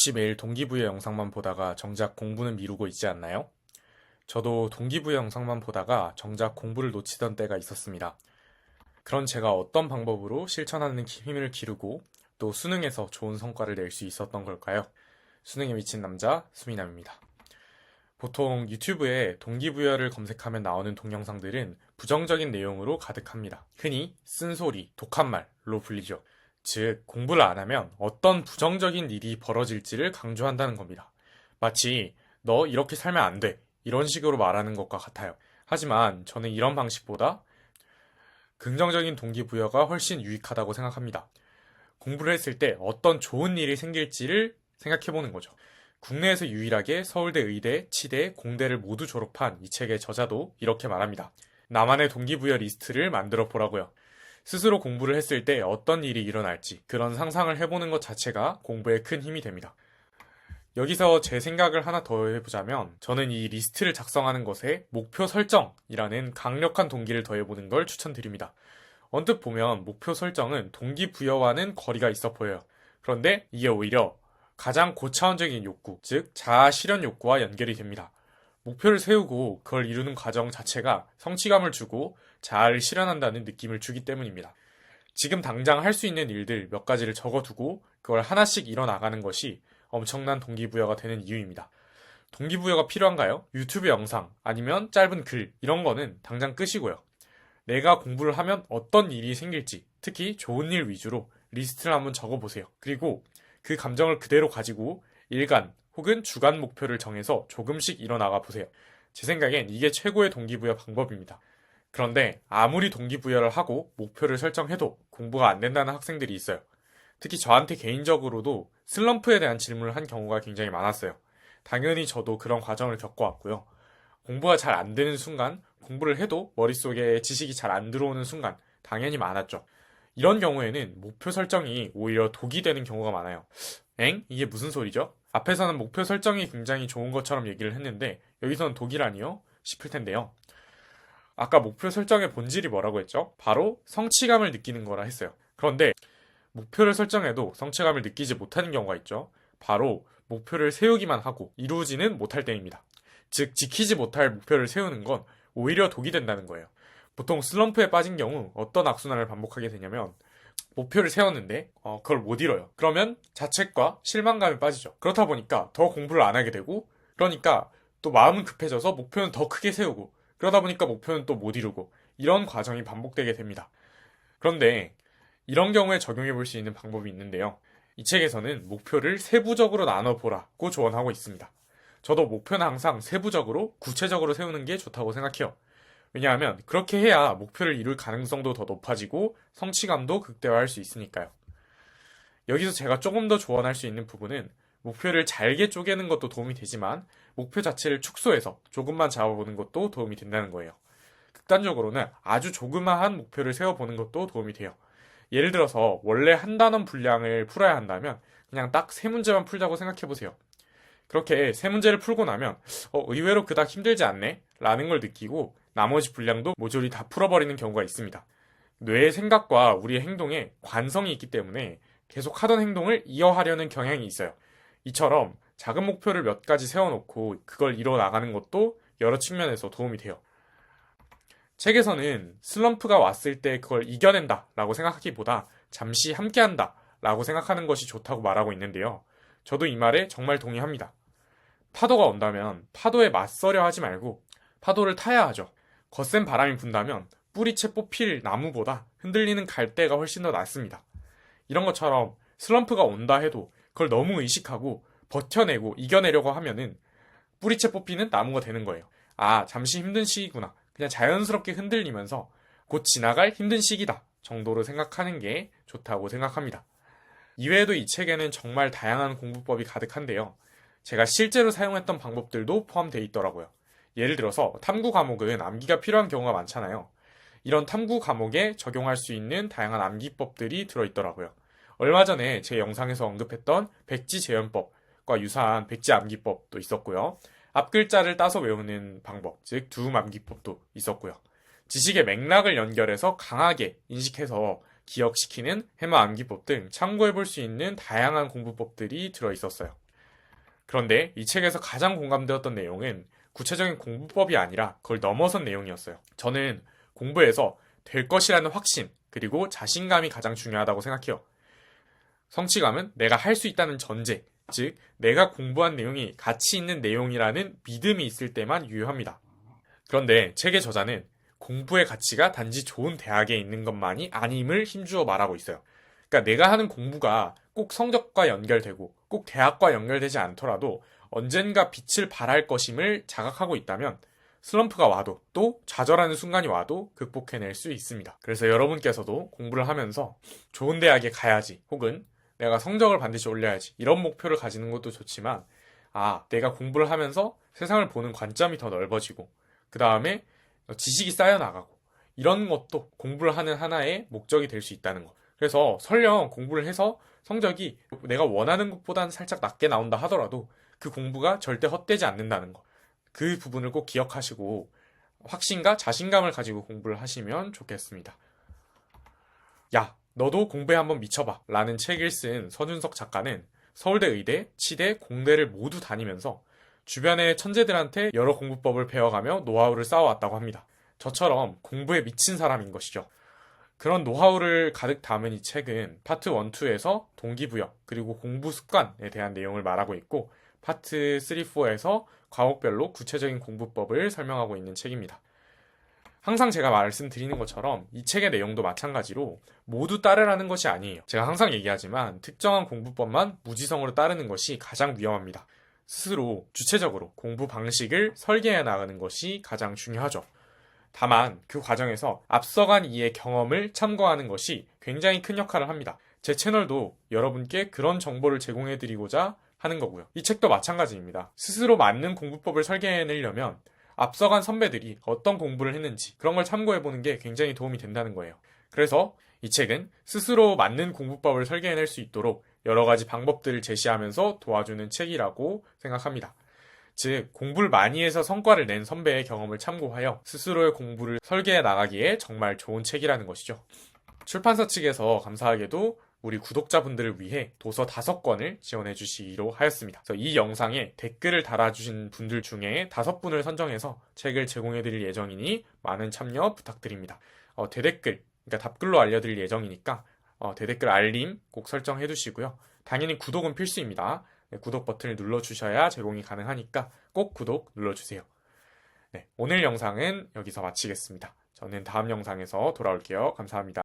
혹시 매일 동기부여 영상만 보다가 정작 공부는 미루고 있지 않나요? 저도 동기부여 영상만 보다가 정작 공부를 놓치던 때가 있었습니다. 그런 제가 어떤 방법으로 실천하는 힘을 기르고 또 수능에서 좋은 성과를 낼 수 있었던 걸까요? 수능에 미친 남자 수미남입니다. 보통 유튜브에 동기부여를 검색하면 나오는 동영상들은 부정적인 내용으로 가득합니다. 흔히 쓴소리, 독한 말로 불리죠. 즉, 공부를 안 하면 어떤 부정적인 일이 벌어질지를 강조한다는 겁니다. 마치 너 이렇게 살면 안 돼. 이런 식으로 말하는 것과 같아요. 하지만 저는 이런 방식보다 긍정적인 동기부여가 훨씬 유익하다고 생각합니다. 공부를 했을 때 어떤 좋은 일이 생길지를 생각해보는 거죠. 국내에서 유일하게 서울대 의대, 치대, 공대를 모두 졸업한 이 책의 저자도 이렇게 말합니다. 나만의 동기부여 리스트를 만들어 보라고요. 스스로 공부를 했을 때 어떤 일이 일어날지 그런 상상을 해보는 것 자체가 공부에 큰 힘이 됩니다. 여기서 제 생각을 하나 더 해보자면 저는 이 리스트를 작성하는 것에 목표 설정이라는 강력한 동기를 더해보는 걸 추천드립니다. 언뜻 보면 목표 설정은 동기부여와는 거리가 있어 보여요. 그런데 이게 오히려 가장 고차원적인 욕구, 즉 자아 실현 욕구와 연결이 됩니다. 목표를 세우고 그걸 이루는 과정 자체가 성취감을 주고 자아를 실현한다는 느낌을 주기 때문입니다. 지금 당장 할 수 있는 일들 몇 가지를 적어두고 그걸 하나씩 이뤄나가는 것이 엄청난 동기부여가 되는 이유입니다. 동기부여가 필요한가요? 유튜브 영상 아니면 짧은 글 이런 거는 당장 끄시고요. 내가 공부를 하면 어떤 일이 생길지, 특히 좋은 일 위주로 리스트를 한번 적어보세요. 그리고 그 감정을 그대로 가지고 일간 혹은 주간 목표를 정해서 조금씩 이뤄나가 보세요. 제 생각엔 이게 최고의 동기부여 방법입니다. 그런데 아무리 동기부여를 하고 목표를 설정해도 공부가 안 된다는 학생들이 있어요. 특히 저한테 개인적으로도 슬럼프에 대한 질문을 한 경우가 굉장히 많았어요. 당연히 저도 그런 과정을 겪어왔고요. 공부가 잘 안 되는 순간, 공부를 해도 머릿속에 지식이 잘 안 들어오는 순간 당연히 많았죠. 이런 경우에는 목표 설정이 오히려 독이 되는 경우가 많아요. 엥? 이게 무슨 소리죠? 앞에서는 목표 설정이 굉장히 좋은 것처럼 얘기를 했는데 여기서는 독이라니요? 싶을 텐데요. 아까 목표 설정의 본질이 뭐라고 했죠? 바로 성취감을 느끼는 거라 했어요. 그런데 목표를 설정해도 성취감을 느끼지 못하는 경우가 있죠. 바로 목표를 세우기만 하고 이루지는 못할 때입니다. 즉, 지키지 못할 목표를 세우는 건 오히려 독이 된다는 거예요. 보통 슬럼프에 빠진 경우 어떤 악순환을 반복하게 되냐면 목표를 세웠는데 그걸 못 이뤄요. 그러면 자책과 실망감에 빠지죠. 그렇다 보니까 더 공부를 안 하게 되고 그러니까 또 마음은 급해져서 목표는 더 크게 세우고 그러다 보니까 목표는 또 못 이루고 이런 과정이 반복되게 됩니다. 그런데 이런 경우에 적용해 볼 수 있는 방법이 있는데요. 이 책에서는 목표를 세부적으로 나눠보라고 조언하고 있습니다. 저도 목표는 항상 세부적으로 구체적으로 세우는 게 좋다고 생각해요. 왜냐하면 그렇게 해야 목표를 이룰 가능성도 더 높아지고 성취감도 극대화할 수 있으니까요. 여기서 제가 조금 더 조언할 수 있는 부분은 목표를 잘게 쪼개는 것도 도움이 되지만 목표 자체를 축소해서 조금만 잡아보는 것도 도움이 된다는 거예요. 극단적으로는 아주 조그마한 목표를 세워보는 것도 도움이 돼요. 예를 들어서 원래 한 단원 분량을 풀어야 한다면 그냥 딱 세 문제만 풀자고 생각해보세요. 그렇게 세 문제를 풀고 나면 의외로 그닥 힘들지 않네? 라는 걸 느끼고 나머지 분량도 모조리 다 풀어버리는 경우가 있습니다. 뇌의 생각과 우리의 행동에 관성이 있기 때문에 계속 하던 행동을 이어하려는 경향이 있어요. 이처럼 작은 목표를 몇 가지 세워놓고 그걸 이뤄 나가는 것도 여러 측면에서 도움이 돼요. 책에서는 슬럼프가 왔을 때 그걸 이겨낸다 라고 생각하기보다 잠시 함께한다 라고 생각하는 것이 좋다고 말하고 있는데요. 저도 이 말에 정말 동의합니다. 파도가 온다면 파도에 맞서려 하지 말고 파도를 타야 하죠. 거센 바람이 분다면 뿌리채 뽑힐 나무보다 흔들리는 갈대가 훨씬 더 낫습니다. 이런 것처럼 슬럼프가 온다 해도 그걸 너무 의식하고 버텨내고 이겨내려고 하면은 뿌리채 뽑히는 나무가 되는 거예요. 아, 잠시 힘든 시기구나. 그냥 자연스럽게 흔들리면서 곧 지나갈 힘든 시기다 정도로 생각하는 게 좋다고 생각합니다. 이외에도 이 책에는 정말 다양한 공부법이 가득한데요. 제가 실제로 사용했던 방법들도 포함되어 있더라고요. 예를 들어서 탐구 과목은 암기가 필요한 경우가 많잖아요. 이런 탐구 과목에 적용할 수 있는 다양한 암기법들이 들어있더라고요. 얼마 전에 제 영상에서 언급했던 백지 재현법과 유사한 백지 암기법도 있었고요. 앞글자를 따서 외우는 방법, 즉 두음 암기법도 있었고요. 지식의 맥락을 연결해서 강하게 인식해서 기억시키는 해마 암기법 등 참고해볼 수 있는 다양한 공부법들이 들어있었어요. 그런데 이 책에서 가장 공감되었던 내용은 구체적인 공부법이 아니라 그걸 넘어선 내용이었어요. 저는 공부에서 될 것이라는 확신, 그리고 자신감이 가장 중요하다고 생각해요. 성취감은 내가 할 수 있다는 전제, 즉 내가 공부한 내용이 가치 있는 내용이라는 믿음이 있을 때만 유효합니다. 그런데 책의 저자는 공부의 가치가 단지 좋은 대학에 있는 것만이 아님을 힘주어 말하고 있어요. 그러니까 내가 하는 공부가 꼭 성적과 연결되고 꼭 대학과 연결되지 않더라도 언젠가 빛을 발할 것임을 자각하고 있다면 슬럼프가 와도 또 좌절하는 순간이 와도 극복해낼 수 있습니다. 그래서 여러분께서도 공부를 하면서 좋은 대학에 가야지 혹은 내가 성적을 반드시 올려야지 이런 목표를 가지는 것도 좋지만 내가 공부를 하면서 세상을 보는 관점이 더 넓어지고 그 다음에 지식이 쌓여나가고 이런 것도 공부를 하는 하나의 목적이 될 수 있다는 것. 그래서 설령 공부를 해서 성적이 내가 원하는 것보다는 살짝 낮게 나온다 하더라도 그 공부가 절대 헛되지 않는다는 것. 그 부분을 꼭 기억하시고 확신과 자신감을 가지고 공부를 하시면 좋겠습니다. 야, 너도 공부에 한번 미쳐봐 라는 책을 쓴 서준석 작가는 서울대 의대, 치대, 공대를 모두 다니면서 주변의 천재들한테 여러 공부법을 배워가며 노하우를 쌓아왔다고 합니다. 저처럼 공부에 미친 사람인 것이죠. 그런 노하우를 가득 담은 이 책은 파트 1, 2에서 동기부여 그리고 공부 습관에 대한 내용을 말하고 있고 파트 3, 4에서 과목별로 구체적인 공부법을 설명하고 있는 책입니다. 항상 제가 말씀드리는 것처럼 이 책의 내용도 마찬가지로 모두 따르라는 것이 아니에요. 제가 항상 얘기하지만 특정한 공부법만 무지성으로 따르는 것이 가장 위험합니다. 스스로 주체적으로 공부 방식을 설계해 나가는 것이 가장 중요하죠. 다만 그 과정에서 앞서간 이의 경험을 참고하는 것이 굉장히 큰 역할을 합니다. 제 채널도 여러분께 그런 정보를 제공해드리고자 하는 거고요. 이 책도 마찬가지입니다. 스스로 맞는 공부법을 설계해내려면 앞서간 선배들이 어떤 공부를 했는지 그런 걸 참고해보는 게 굉장히 도움이 된다는 거예요. 그래서 이 책은 스스로 맞는 공부법을 설계해낼 수 있도록 여러 가지 방법들을 제시하면서 도와주는 책이라고 생각합니다. 즉, 공부를 많이 해서 성과를 낸 선배의 경험을 참고하여 스스로의 공부를 설계해 나가기에 정말 좋은 책이라는 것이죠. 출판사 측에서 감사하게도 우리 구독자분들을 위해 도서 5권을 지원해 주시기로 하였습니다. 그래서 이 영상에 댓글을 달아주신 분들 중에 5분을 선정해서 책을 제공해 드릴 예정이니 많은 참여 부탁드립니다. 대댓글, 그러니까 답글로 알려드릴 예정이니까 대댓글 알림 꼭 설정해 두시고요. 당연히 구독은 필수입니다. 네, 구독 버튼을 눌러주셔야 제공이 가능하니까 꼭 구독 눌러주세요. 네, 오늘 영상은 여기서 마치겠습니다. 저는 다음 영상에서 돌아올게요. 감사합니다.